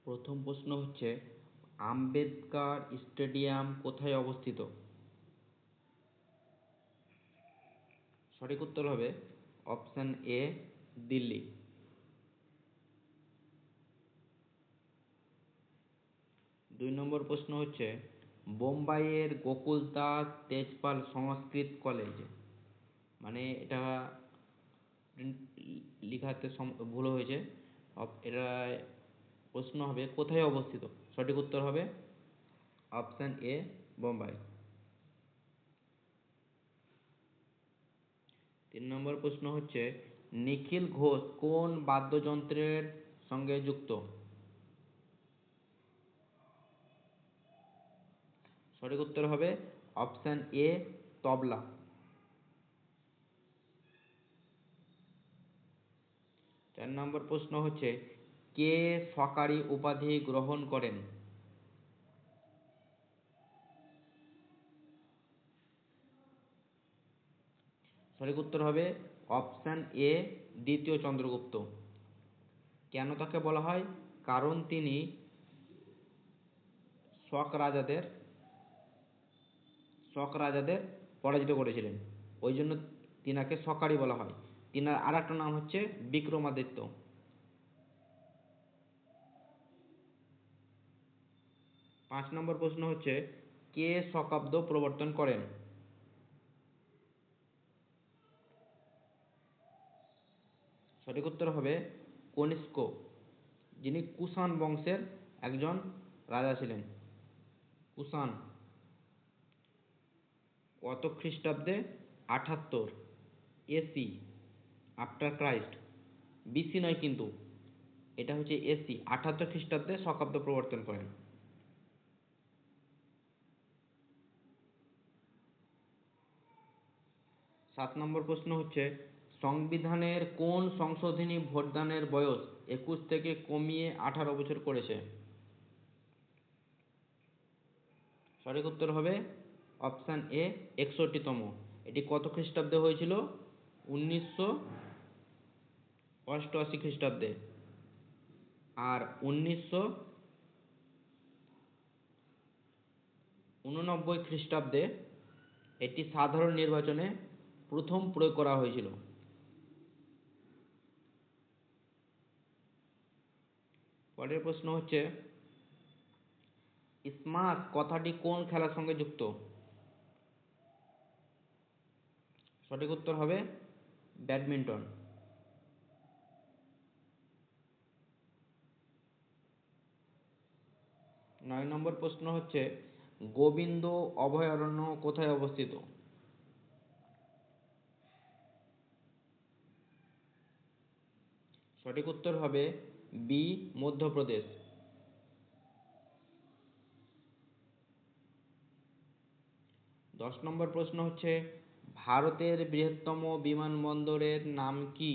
প্রথম প্রশ্ন হচ্ছে আম্বেদকর স্টেডিয়াম কোথায় অবস্থিত? সঠিক উত্তর হবে অপশন এ, দিল্লি। দুই নম্বর প্রশ্ন হচ্ছে বোম্বাইয়ের গোকুলদাস তেজপাল সংস্কৃত কলেজ, মানে এটা লিখাতে ভুল হয়েছে। এটা প্রশ্ন হবে কোথায় অবস্থিত? সঠিক উত্তর হবে অপশন এ, বোম্বাই। তিন নম্বর প্রশ্ন হচ্ছে নিখিল ঘোষ কোন বাদ্যযন্ত্রের সঙ্গে যুক্ত? সঠিক উত্তর হবে অপশন এ, তবলা। চার নম্বর প্রশ্ন হচ্ছে কে সরকারি উপাধি গ্রহণ করেন? সঠিক উত্তর হবে অপশন এ, দ্বিতীয় চন্দ্রগুপ্ত। কেন তাকে বলা হয়? কারণ তিনি শক রাজাদের পরাজিত করেছিলেন, ওই জন্য তিনাকে শকারি বলা হয়। তিনার আর একটা নাম হচ্ছে বিক্রমাদিত্য। পাঁচ নম্বর প্রশ্ন হচ্ছে কে শকাব্দ প্রবর্তন করেন? সঠিক উত্তর হবে কনিষ্ক, যিনি কুষাণ বংশের একজন রাজা ছিলেন। কুষাণ। কত খ্রিস্টাব্দে? 78 এসি, আফটার ক্রাইস্ট। বিসি নয় কিন্তু, এটা হচ্ছে এসি, 78 খ্রিস্টাব্দে শকাব্দ প্রবর্তন করেন। সাত নম্বর প্রশ্ন হচ্ছে সংবিধানের কোন সংশোধনী ভোটদানের বয়স 21 থেকে কমিয়ে 18 বছর করেছে? সঠিক উত্তর হবে অপশন এ, 61তম। এটি কত খ্রিস্টাব্দে হয়েছিল? 1988 খ্রিস্টাব্দে। আর 1989 খ্রিস্টাব্দে এটি সাধারণ নির্বাচনে প্রথম প্রয়োগ করা হয়েছিল। পরের প্রশ্ন হচ্ছে স্ম্যাশ কথাটি কোন খেলার সঙ্গে যুক্ত? সঠিক উত্তর হবে ব্যাডমিন্টন। নয় নম্বর প্রশ্ন হচ্ছে গোবিন্দ অভয়ারণ্য কোথায় অবস্থিত? সঠিক উত্তর হবে বি, মধ্যপ্রদেশ। 10 নম্বর প্রশ্ন হচ্ছে ভারতের বৃহত্তম বিমানবন্দরের নাম কি?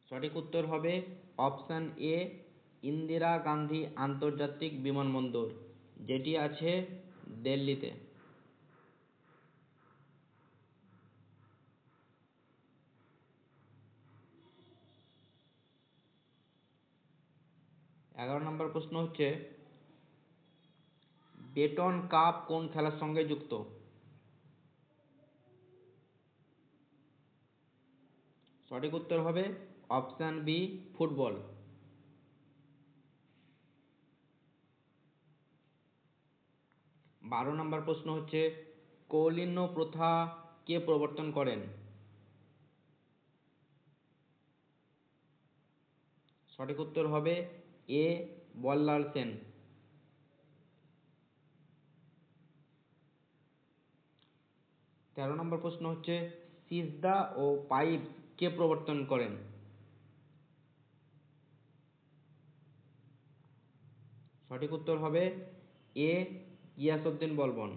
সঠিক উত্তর হবে অপশন এ, ইন্দিরা গান্ধী আন্তর্জাতিক বিমানবন্দর, যেটি আছে দিল্লিতে। 11 নম্বর প্রশ্ন হচ্ছে বেটন কাপ কোন খেলার সঙ্গে যুক্ত? সঠিক উত্তর হবে অপশন বি, ফুটবল। 12 নম্বর প্রশ্ন হচ্ছে কৌলিন্য প্রথা কে প্রবর্তন করেন? সঠিক উত্তর হবে এ, বল্লাল সেন। 13 নম্বর প্রশ্ন হচ্ছে সিজদা ও পাইপস কে প্রবর্তন করেন? সঠিক উত্তর হবে এ, গিয়াসউদ্দিন বলবন।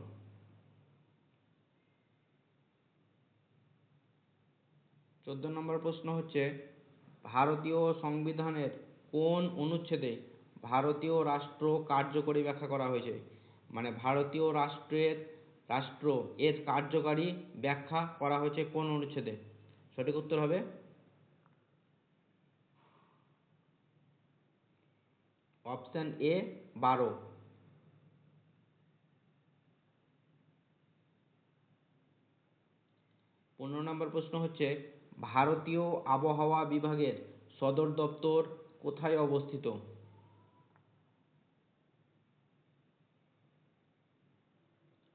14 নম্বর প্রশ্ন হচ্ছে ভারতীয় সংবিধানের কোন অনুচ্ছেদে ভারতীয় রাষ্ট্র কার্যকরী ব্যাখ্যা করা হয়েছে? মানে ভারতীয় রাষ্ট্র এর কার্যকারী ব্যাখ্যা করা হয়েছে কোন অনুচ্ছেদে? সঠিক উত্তর হবে অপশান এ 12। 15 নম্বর প্রশ্ন হচ্ছে ভারতীয় আবহাওয়া বিভাগের সদর দপ্তর কোথায় অবস্থিত?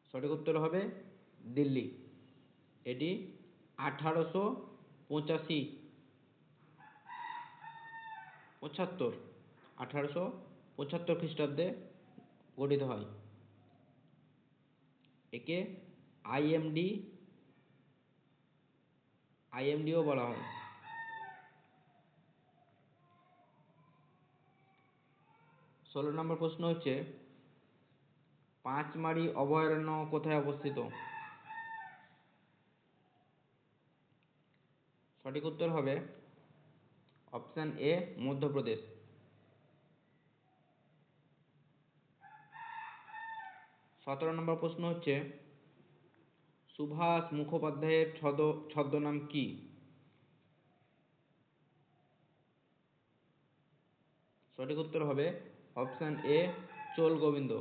সঠিক উত্তর হবে দিল্লি। এটি 1885 খ্রিস্টাব্দে গঠিত হয়। একে আইএমডিও বলা হয়। 16 নম্বর প্রশ্ন হচ্ছে পাঁচমারি অভয়ারণ্য কোথায় অবস্থিত? সঠিক উত্তর হবে অপশান এ মধ্যপ্রদেশ। 17 নম্বর প্রশ্ন হচ্ছে সুভাষ মুখোপাধ্যায়ের ছদ্মনাম কি? সঠিক উত্তর হবে অপশান এ চোল গোবিন্দ।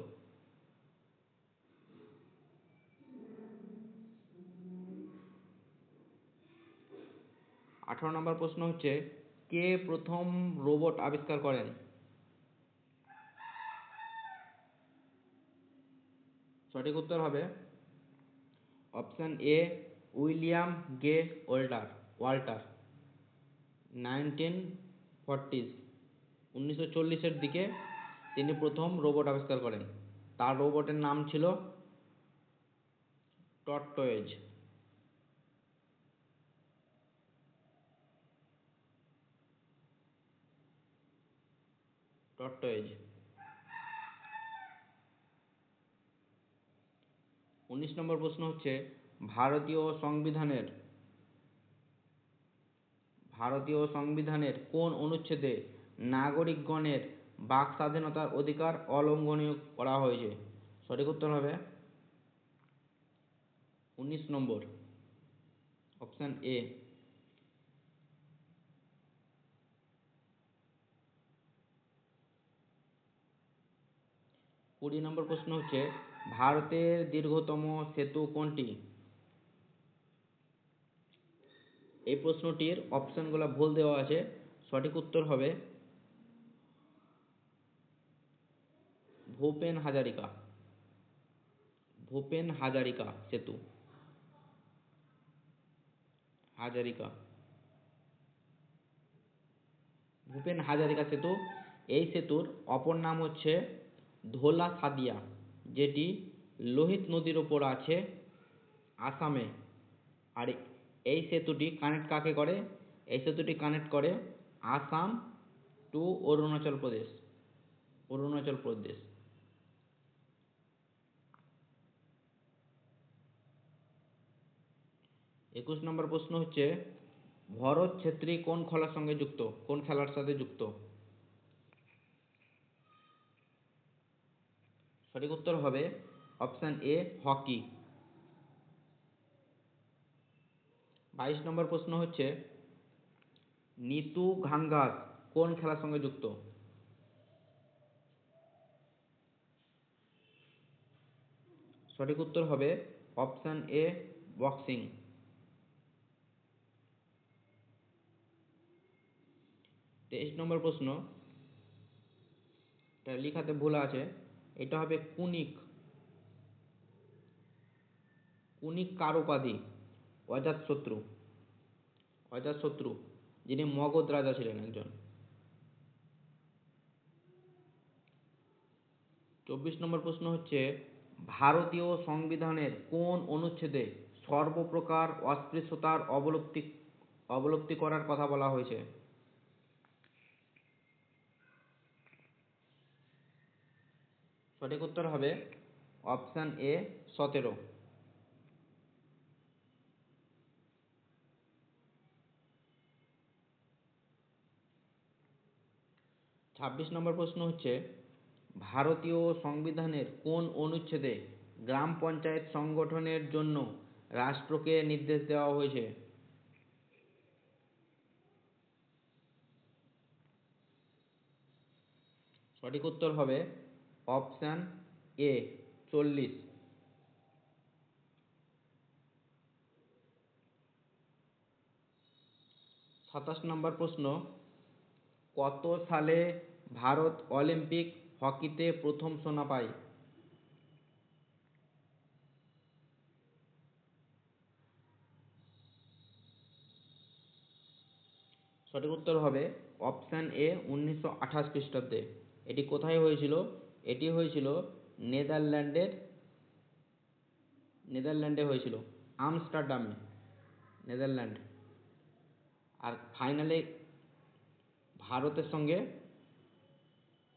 18 নম্বর প্রশ্ন হচ্ছে কে প্রথম রোবট আবিষ্কার করেন? সঠিক উত্তর হবে option A William gay Walter. 1940 দিকে তিনি প্রথম রোবট আবিষ্কার করেন। তার রোবটের নাম ছিল টর্টয়েজ। 19 নম্বর প্রশ্ন হচ্ছে ভারতীয় সংবিধানের কোন অনুচ্ছেদে নাগরিকগণের বাক স্বাধীনতার অধিকার অলঙ্ঘনীয় করা হয়েছে? সঠিক উত্তর হবে 19 নম্বর অপশান এ। 20 নম্বর প্রশ্ন হচ্ছে ভারতের দীর্ঘতম সেতু কোনটি? এই প্রশ্নটির অপশানগুলো ভুল দেওয়া আছে। সঠিক উত্তর হবে ভূপেন হাজারিকা সেতু। ভূপেন হাজারিকা সেতু। এই সেতুর অপর নাম হচ্ছে ধোলা সাদিয়া, যেটি লোহিত নদীর ওপর আছে আসামে। আর এই সেতুটি কানেক্ট করে আসাম টু অরুণাচল প্রদেশ। 21 নম্বর প্রশ্ন হচ্ছে ভরত ছেত্রী কোন খেলার সাথে যুক্ত? সঠিক উত্তর হবে অপশান এ হকি। 22 নম্বর প্রশ্ন হচ্ছে নিতু ঘাঙ্গাস কোন খেলার সঙ্গে যুক্ত? সঠিক উত্তর হবে অপশান এ বক্সিং। 23 নম্বর প্রশ্ন, এটা লেখাতে ভুল আছে, এটা হবে কুনিক কার উপাধি? অজাতশত্রু যিনি মগধ রাজা ছিলেন একজন। 24 নম্বর প্রশ্ন হচ্ছে ভারতীয় সংবিধানের কোন অনুচ্ছেদে সর্বপ্রকার অস্পৃশ্যতার অবলুপ্তি করার কথা বলা হয়েছে? সঠিক উত্তর হবে অপশান এ 17। 26 নম্বর প্রশ্ন হচ্ছে ভারতীয় সংবিধানের কোন অনুচ্ছেদে গ্রাম পঞ্চায়েত সংগঠনের জন্য রাষ্ট্রকে নির্দেশ দেওয়া হয়েছে? সঠিক উত্তর হবে অপশান এ 40। 27 নম্বর প্রশ্ন, কত সালে ভারত অলিম্পিক হকিতে প্রথম সোনা পায়? সঠিক উত্তর হবে অপশান এ 1928 খ্রিস্টাব্দে। এটি কোথায় হয়েছিল? এটি হয়েছিল নেদারল্যান্ডে হয়েছিল, আমস্টারডামে, নেদারল্যান্ড। আর ফাইনালে ভারতের সঙ্গে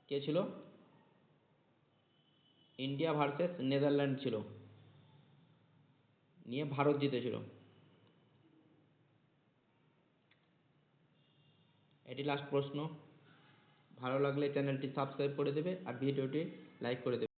কে ছিল? ইন্ডিয়া ভার্সেস নেদারল্যান্ড ছিল, নিয়ে ভারত জিতেছিল। এটি লাস্ট প্রশ্ন। ভালো লাগলে চ্যানেলটি সাবস্ক্রাইব করে দেবে আর ভিডিওটি লাইক করে দেবে।